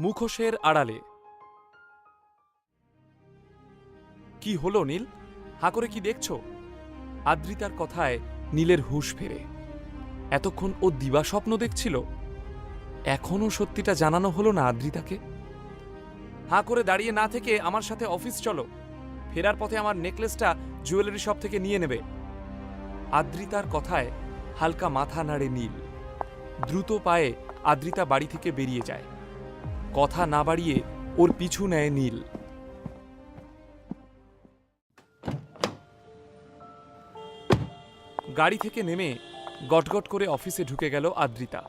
মুখোশের আড়ালে। কি হলো নীল, হাঁ করে কি দেখছো? আদ্রিতার কথায় নীলের হুঁশ ফেরে। এতক্ষণ ও দিবা স্বপ্ন দেখছিল? এখনো সত্যিটা জানানো হলো না আদ্রিতাকে। হাঁ করে দাঁড়িয়ে না থেকে আমার সাথে অফিস চলো, ফেরার পথে আমার নেকলেসটা জুয়েলারি শপ থেকে নিয়ে নেবে। আদ্রিতার কথায় হালকা মাথা নাড়ে নীল। দ্রুত পায়ে আদ্রিতা বাড়ি থেকে বেরিয়ে যায়। কথা না বাড়িয়ে ওর পিছু নেয় নীল। গাড়ি থেকে নেমে গটগট করে অফিসে ঢুকে গেল আদ্রিতা।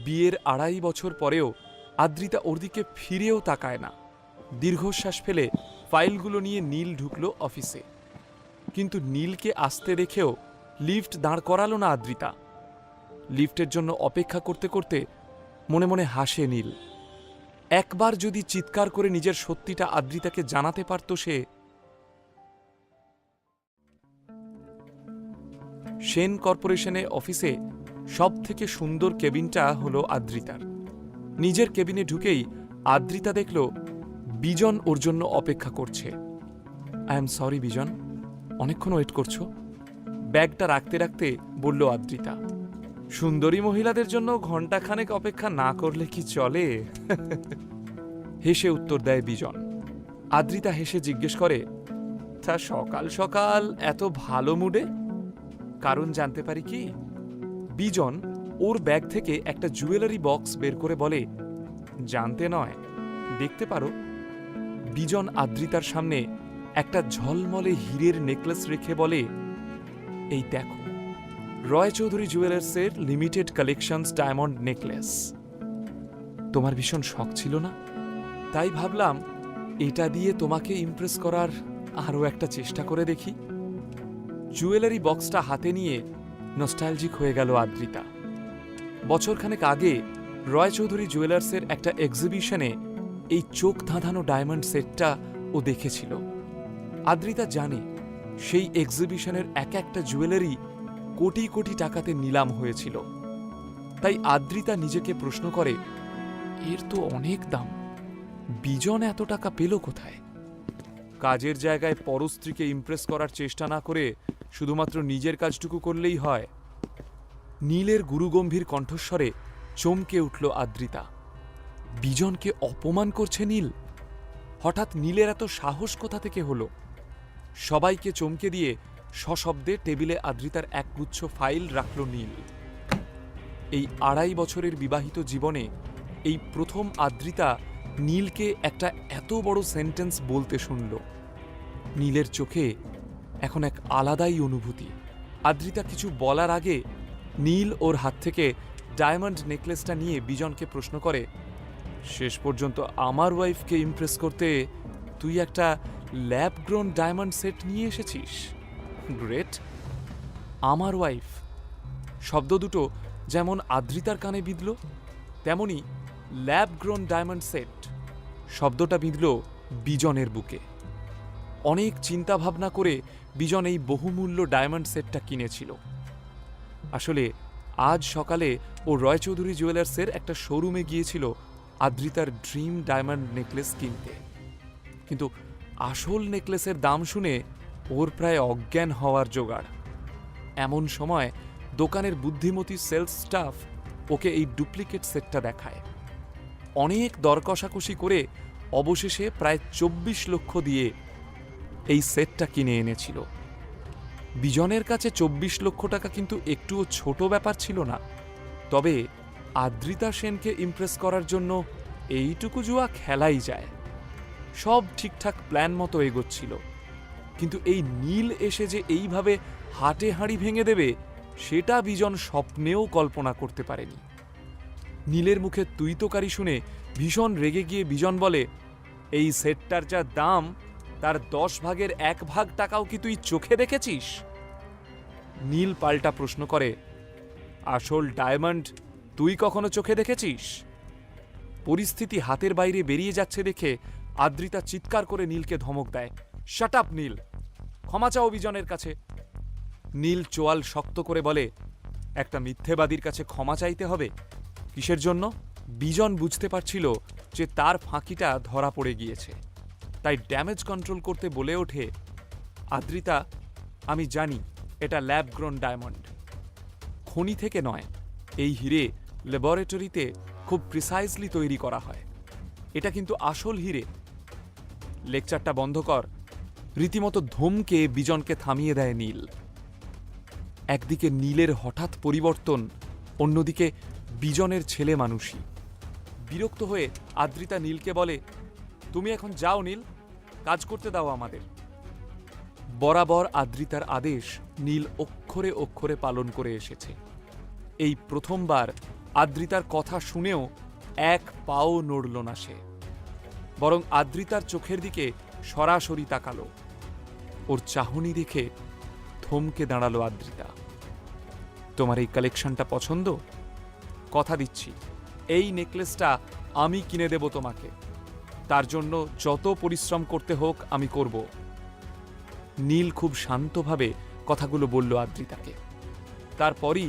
বিয়ের 2.5 বছর পরেও আদ্রিতা ওর দিকে ফিরেও তাকায় না। দীর্ঘশ্বাস ফেলে ফাইলগুলো নিয়ে নীল ঢুকল অফিসে। কিন্তু নীলকে আসতে দেখেও লিফট দাঁড় করালো না আদ্রিতা। লিফটের জন্য অপেক্ষা করতে করতে মনে মনে হাসে নীল। একবার যদি চিৎকার করে নিজের সত্যিটা আদ্রিতাকে জানাতে পারত সে। সেন কর্পোরেশনে অফিসে সব থেকে সুন্দর কেবিনটা হলো আদ্রিতার। নিজের কেবিনে ঢুকেই আদ্রিতা দেখল বিজন ওর জন্য অপেক্ষা করছে। আই এম সরি বিজন, অনেকক্ষণ ওয়েট করছো। ব্যাগটা রাখতে রাখতে বলল আদ্রিতা। সুন্দরী মহিলাদের জন্য ঘণ্টাখানেক অপেক্ষা না করলে কি চলে? হেসে উত্তর দেয় বিজন। আদ্রিতা হেসে জিজ্ঞেস করে, তা সকাল সকাল এত ভালো মুডে? কারণ জানতে পারি কি? বিজন ওর ব্যাগ থেকে একটা জুয়েলারি বক্স বের করে বলে, জানতে নয়, দেখতে পারো। বিজন আদ্রিতার সামনে একটা ঝলমলে হীরের নেকলেস রেখে বলে, এই দেখো, রয় চৌধুরী জুয়েলার্সের লিমিটেড কালেকশনস ডায়মন্ড নেকলেস। তোমার ভীষণ শখ ছিল না? তাই ভাবলাম এটা দিয়ে তোমাকে ইমপ্রেস করার আরও একটা চেষ্টা করে দেখি। জুয়েলারি বক্সটা হাতে নিয়ে নস্টালজিক হয়ে গেল আদ্রিতা। বছরখানেক আগে রয় চৌধুরী জুয়েলার্সের একটা এক্সিবিশনে এই চোখ ধাঁধানো ডায়মন্ড সেটটা ও দেখেছিল। আদ্রিতা জানে সেই এক্সিবিশনের এক একটা জুয়েলারি কোটি কোটি টাকাতে নিলাম হয়েছিল। তাই আদ্রিতা নিজেকে প্রশ্ন করে, এর তো অনেক দাম, বিজন এত টাকা পেল কোথায়? কাজের জায়গায় পরস্ত্রীকে ইমপ্রেস করার চেষ্টা না করে শুধুমাত্র নিজের কাজটুকু করলেই হয়। নীলের গুরুগম্ভীর কণ্ঠস্বরে চমকে উঠল আদ্রিতা। বিজনকে অপমান করছে নীল? হঠাৎ নীলের এত সাহস কোথা থেকে হলো? সবাইকে চমকে দিয়ে সশব্দে টেবিলে আদ্রিতার একগুচ্ছ ফাইল রাখল নীল। এই 2.5 বছরের বিবাহিত জীবনে এই প্রথম আদ্রিতা নীলকে একটা এত বড় সেন্টেন্স বলতে শুনল। নীলের চোখে এখন এক আলাদাই অনুভূতি। আদ্রিতা কিছু বলার আগে নীল ওর হাত থেকে ডায়মন্ড নেকলেসটা নিয়ে বিজনকে প্রশ্ন করে, শেষ পর্যন্ত আমার ওয়াইফকে ইমপ্রেস করতে তুই একটা ল্যাব গ্রোন ডায়মন্ড সেট নিয়ে এসেছিস? গ্রেট। আমার ওয়াইফ শব্দ দুটো যেমন আদ্রিতার কানে বিঁধল, তেমনি ল্যাব গ্রোন ডায়মন্ড সেট শব্দটা বিঁধল বিজনের বুকে। অনেক চিন্তা ভাবনা করে বিজন এই বহুমূল্য ডায়মন্ড সেটটা কিনেছিল। আসলে আজ সকালে ও রয় চৌধুরী জুয়েলার্সের একটা শোরুমে গিয়েছিল আদ্রিতার ড্রিম ডায়মন্ড নেকলেস কিনতে। কিন্তু আসল নেকলেসের দাম শুনে ওর প্রায় অজ্ঞান হওয়ার জোগাড়। এমন সময় দোকানের বুদ্ধিমতী সেলস স্টাফ ওকে এই ডুপ্লিকেট সেটটা দেখায়। অনেক দর কষাকষি করে অবশেষে প্রায় 24 লক্ষ দিয়ে এই সেটটা কিনে এনেছিল। বিজনের কাছে 24 লক্ষ টাকা কিন্তু একটুও ছোট ব্যাপার ছিল না। তবে আদ্রিতা সেনকে ইমপ্রেস করার জন্য এইটুকু জুয়া খেলাই যায়। সব ঠিকঠাক প্ল্যান মতো এগোচ্ছিল, কিন্তু এই নীল এসে যে এইভাবে হাটে হাঁড়ি ভেঙে দেবে সেটা বিজন স্বপ্নেও কল্পনা করতে পারেনি। নীলের মুখে তুই তোকারি শুনে ভীষণ রেগে গিয়ে বিজন বলে, এই সেটটার যা দাম তার 10 ভাগের 1 ভাগ টাকাও কি তুই চোখে দেখেছিস? নীল পাল্টা প্রশ্ন করে, আসল ডায়মন্ড তুই কখনো চোখে দেখেছিস? পরিস্থিতি হাতের বাইরে বেরিয়ে যাচ্ছে দেখে আদ্রিতা চিৎকার করে নীলকে ধমক দেয়, শাট আপ নীল, ক্ষমা চাও বিজনের কাছে। নীল চোয়াল শক্ত করে বলে, একটা মিথ্যেবাদীর কাছে ক্ষমা চাইতে হবে? কিসের জন্য? বিজন বুঝতে পারছিল যে তার ফাঁকিটা ধরা পড়ে গিয়েছে, তাই ড্যামেজ কন্ট্রোল করতে বলে ওঠে, আদ্রিতা, আমি জানি এটা ল্যাব গ্রোন ডায়মন্ড, খনি থেকে নয়, এই হিরে ল্যাবরেটরিতে খুব প্রিসাইজলি তৈরি করা হয়, এটা কিন্তু আসল হিরে। লেকচারটা বন্ধ কর। রীতিমতো ধমকে বিজনকে থামিয়ে দেয় নীল। একদিকে নীলের হঠাৎ পরিবর্তন, অন্যদিকে বিজনের ছেলে মানুষই। বিরক্ত হয়ে আদ্রিতা নীলকে বলে, তুমি এখন যাও নীল, কাজ করতে দাও আমাদের। বরাবর আদ্রিতার আদেশ নীল অক্ষরে অক্ষরে পালন করে এসেছে। এই প্রথমবার আদ্রিতার কথা শুনেও এক পাও নড়ল না সে, বরং আদ্রিতার চোখের দিকে সরাসরি তাকালো। ওর চাহনি দেখে থমকে দাঁড়ালো আদ্রিতা। তোমার এই কালেকশনটা পছন্দ? কথা দিচ্ছি, এই নেকলেসটা আমি কিনে দেব তোমাকে, তার জন্য যত পরিশ্রম করতে হোক আমি করব। নীল খুব শান্তভাবে কথাগুলো বলল আদ্রিতাকে। তারপরই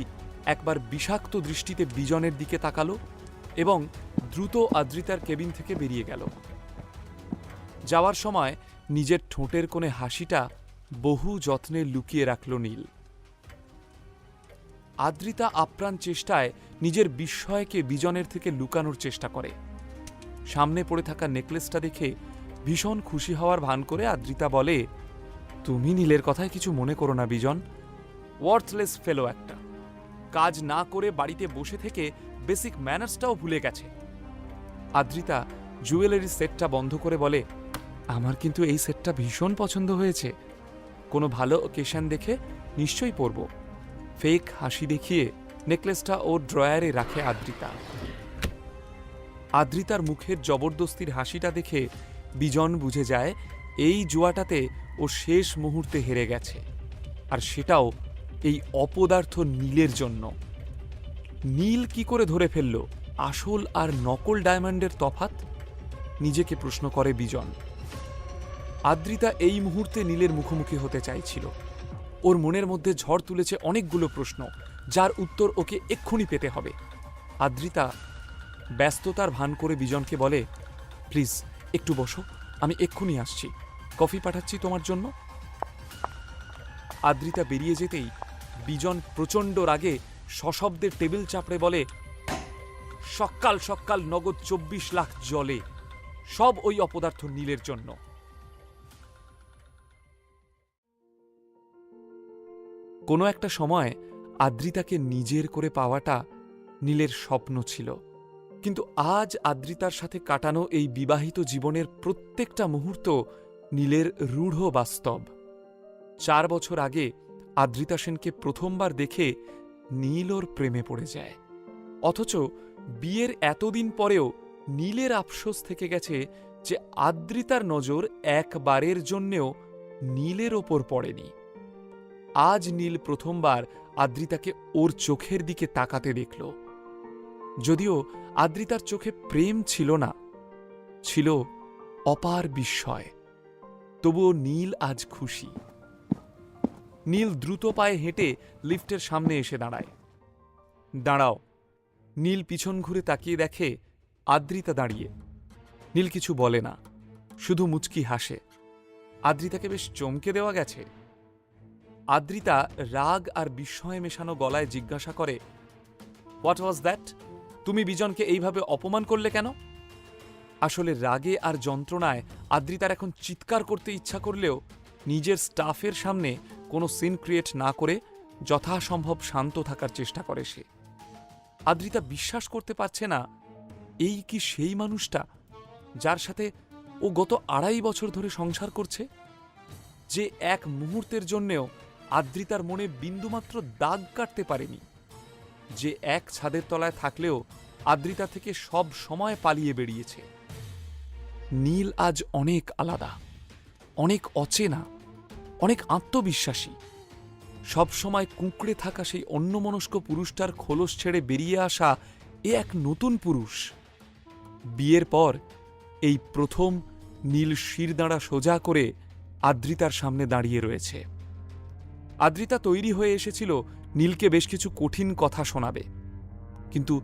একবার বিষাক্ত দৃষ্টিতে বিজনের দিকে তাকালো এবং দ্রুত আদ্রিতার কেবিন থেকে বেরিয়ে গেল। যাওয়ার সময় নিজের ঠোঁটের কোণে হাসিটা বহু যত্নে লুকিয়ে রাখল নীল। আদ্রিতা আপ্রাণ চেষ্টায় নিজের বিস্ময়কে বিজনের থেকে লুকানোর চেষ্টা করে। সামনে পড়ে থাকা নেকলেসটা দেখে ভীষণ খুশি হওয়ার ভান করে আদ্রিতা বলে, তুমি নীলের কথায় কিছু মনে করো না বিজন, ওয়ার্থলেস ফেলো একটা, কাজ না করে বাড়িতে বসে থেকে বেসিক ম্যানার্সটাও ভুলে গেছে। আদ্রিতা জুয়েলারি সেটটা বন্ধ করে বলে, আমার কিন্তু এই সেটটা ভীষণ পছন্দ হয়েছে, কোনো ভালো ওকেশন দেখে নিশ্চয়ই পরব। ফেক হাসি দেখিয়ে নেকলেসটা ওর ড্রয়ারে রাখে আদ্রিতা। আদ্রিতার মুখের জবরদস্তির হাসিটা দেখে বিজন বুঝে যায় এই জুয়াটাতে ও শেষ মুহূর্তে হেরে গেছে, আর সেটাও এই অপদার্থ নীলের জন্য। নীল কি করে ধরে ফেলল আসল আর নকল ডায়মন্ডের তফাৎ? নিজেকে প্রশ্ন করে বিজন। আদ্রিতা এই মুহূর্তে নীলের মুখোমুখি হতে চাইছিল। ওর মনের মধ্যে ঝড় তুলেছে অনেকগুলো প্রশ্ন, যার উত্তর ওকে এক্ষুনি পেতে হবে। আদ্রিতা ব্যস্ততার ভান করে বিজনকে বলে, প্লিজ একটু বসো, আমি এক্ষুনি আসছি, কফি পাঠাচ্ছি তোমার জন্য। আদ্রিতা বেরিয়ে যেতেই বিজন প্রচণ্ড রাগে সশব্দে টেবিল চাপড়ে বলে, সকাল সকাল নগদ 24 লাখ জলে, সব ওই অপদার্থ নীলের জন্য। কোনো একটা সময় আদ্রিতাকে নিজের করে পাওয়াটা নীলের স্বপ্ন ছিল, কিন্তু আজ আদ্রিতার সাথে কাটানো এই বিবাহিত জীবনের প্রত্যেকটা মুহূর্ত নীলের রূঢ় বাস্তব। 4 বছর আগে আদ্রিতা সেনকে প্রথমবার দেখে নীল ওর প্রেমে পড়ে যায়, অথচ বিয়ের এতদিন পরেও নীলের আফসোস থেকে গেছে যে আদ্রিতার নজর একবারের জন্যেও নীলের ওপর পড়েনি। আজ নীল প্রথমবার আদ্রিতাকে ওর চোখের দিকে তাকাতে দেখল। যদিও আদ্রিতার চোখে প্রেম ছিল না, ছিল অপার বিস্ময়, তবুও নীল আজ খুশি। নীল দ্রুত পায়ে হেঁটে লিফটের সামনে এসে দাঁড়ায়। দাঁড়াও। নীল পিছন ঘুরে তাকিয়ে দেখে আদ্রিতা দাঁড়িয়ে। নীল কিছু বলে না, শুধু মুচকি হাসে। আদ্রিতাকে বেশ চমকে দেওয়া গেছে। আদ্রিতা রাগ আর বিস্ময়ে মেশানো গলায় জিজ্ঞাসা করে, হোয়াট ওয়াজ দ্যাট? তুমি বিজনকে এইভাবে অপমান করলে কেন? আসলে রাগে আর যন্ত্রণায় আদ্রিতার এখন চিৎকার করতে ইচ্ছা করলেও নিজের স্টাফের সামনে কোনো সিন ক্রিয়েট না করে যথাসম্ভব শান্ত থাকার চেষ্টা করে সে। আদ্রিতা বিশ্বাস করতে পারছে না, এই কি সেই মানুষটা যার সাথে ও গত 2.5 বছর ধরে সংসার করছে, যে এক মুহূর্তের জন্যেও আদ্রিতার মনে বিন্দুমাত্র দাগ কাটতে পারেনি, যে এক ছাদের তলায় থাকলেও আদ্রিতা থেকে সব সময় পালিয়ে বেরিয়েছে। নীল আজ অনেক আলাদা, অনেক অচেনা, অনেক আত্মবিশ্বাসী। সব সময় কুঁকড়ে থাকা সেই অন্যমনস্ক পুরুষটার খোলস ছেড়ে বেরিয়ে আসা এ এক নতুন পুরুষ। বিয়ের পর এই প্রথম নীল শিরদাঁড়া সোজা করে আদ্রিতার সামনে দাঁড়িয়ে রয়েছে। আদ্রিতা তৈরি হয়ে এসেছিল নীলকে বেশ কিছু কঠিন কথা শোনাবে, কিন্তু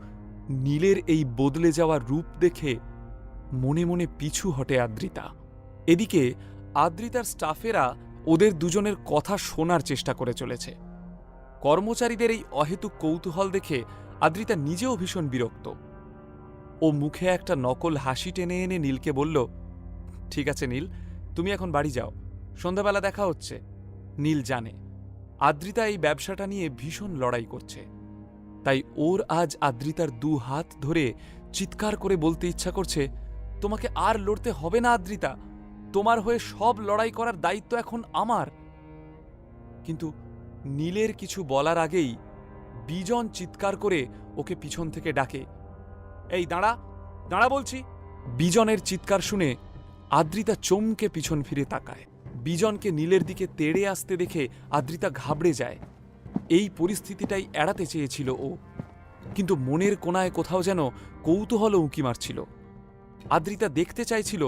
নীলের এই বদলে যাওয়া রূপ দেখে মনে মনে পিছু হটে আদ্রিতা। এদিকে আদ্রিতার স্টাফেরা ওদের দুজনের কথা শোনার চেষ্টা করে চলেছে। কর্মচারীদের এই অহেতুক কৌতূহল দেখে আদ্রিতা নিজেও ভীষণ বিরক্ত। ও মুখে একটা নকল হাসি টেনে এনে নীলকে বলল, ঠিক আছে নীল, তুমি এখন বাড়ি যাও, সন্ধ্যাবেলা দেখা হচ্ছে। নীল জানে আদ্রিতা এই ব্যবসাটা নিয়ে ভীষণ লড়াই করছে, তাই ওর আজ আদ্রিতার দু হাত ধরে চিৎকার করে বলতে ইচ্ছা করছে, তোমাকে আর লড়তে হবে না আদ্রিতা, তোমার হয়ে সব লড়াই করার দায়িত্ব এখন আমার। কিন্তু নীলের কিছু বলার আগেই বিজন চিৎকার করে ওকে পিছন থেকে ডাকে, এই দাঁড়া, দাঁড়া বলছি। বিজনের চিৎকার শুনে আদ্রিতা চমকে পিছন ফিরে তাকায়। বিজনকে নীলের দিকে তেড়ে আসতে দেখে আদ্রিতা ঘাবড়ে যায়। এই পরিস্থিতিটাই এড়াতে চেয়েছিল ও, কিন্তু মনের কোণায় কোথাও যেন কৌতূহল উঁকি মারছিল। আদ্রিতা দেখতে চাইছিল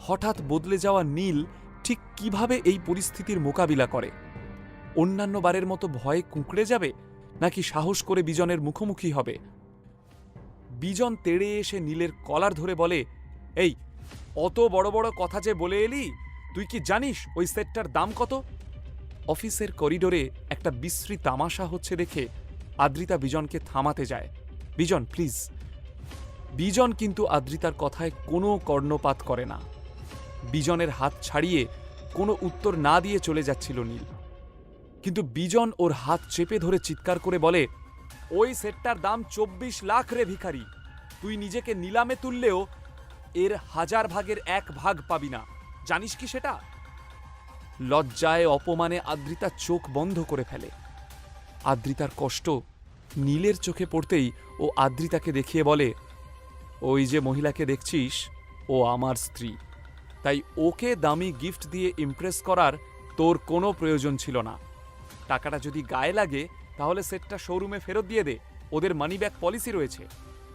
হঠাৎ বদলে যাওয়া নীল ঠিক কিভাবে এই পরিস্থিতির মোকাবিলা করে। অন্যান্য বারের মতো ভয়ে কুঁকড়ে যাবে, নাকি সাহস করে বিজনের মুখোমুখি হবে। বিজন তেড়ে এসে নীলের কলার ধরে বলে, এই অত বড় বড় কথা যে বলে এলি, তুই কি জানিস ওই সেটটার দাম কত? অফিসের করিডোরে একটা বিশ্রী তামাশা হচ্ছে দেখে আদ্রিতা বিজনকে থামাতে যায়। বিজন প্লিজ। বিজন কিন্তু আদ্রিতার কথায় কোনো কর্ণপাত করে না। বিজনের হাত ছাড়িয়ে কোনো উত্তর না দিয়ে চলে যাচ্ছিল নীল, কিন্তু বিজন ওর হাত চেপে ধরে চিৎকার করে বলে, ওই সেটটার দাম 24 লাখ রে ভিখারি, তুই নিজেকে নিলামে তুললেও এর 1000 ভাগের 1 ভাগ পাবি না, জানিস কি সেটা? লজ্জায় অপমানে আদ্রিতা চোখ বন্ধ করে ফেলে। আদ্রিতার কষ্ট নীলের চোখে পড়তেই ও আদ্রিতাকে দেখিয়ে বলে, ওই যে মহিলাকে দেখছিস, ও আমার স্ত্রী, তাই ওকে দামি গিফট দিয়ে ইমপ্রেস করার তোর কোনো প্রয়োজন ছিল না। টাকাটা যদি গায়ে লাগে তাহলে সেটটা শোরুমে ফেরত দিয়ে দে, ওদের মানি ব্যাক পলিসি রয়েছে।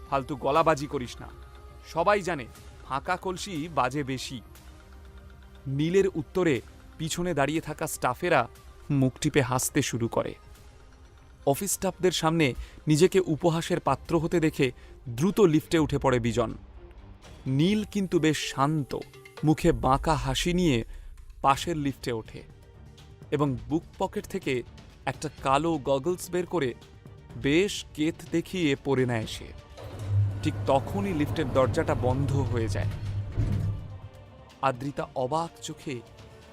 ফালতু গলাবাজি করিস না, সবাই জানে ফাঁকা কলসি বাজে বেশি। নীলের উত্তরে পিছনে দাঁড়িয়ে থাকা স্টাফেরা মুখ টিপে হাসতে শুরু করে। অফিস স্টাফদের সামনে নিজেকে উপহাসের পাত্র হতে দেখে দ্রুত লিফটে উঠে পড়ে বিজন। নীল কিন্তু বেশ শান্ত, মুখে বাঁকা হাসি নিয়ে পাশের লিফটে ওঠে এবং বুক পকেট থেকে একটা কালো গগলস বের করে বেশ কেত দেখিয়ে পরে নেয় সে। ঠিক তখনই লিফটের দরজাটা বন্ধ হয়ে যায়। আদ্রিতা অবাক চোখে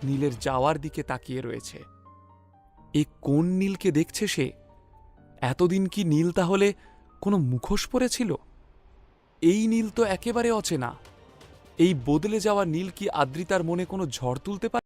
নীলের যাওয়ার দিকে তাকিয়ে রয়েছে। এ কোন নীলকে দেখছে সে? এতদিন কি নীল তাহলে কোনো মুখোশ পরেছিল? এই নীল তো একেবারে অচেনা। এই বদলে যাওয়া নীল কি আদ্রিতার মনে কোনো ঝড় তুলতে পারে?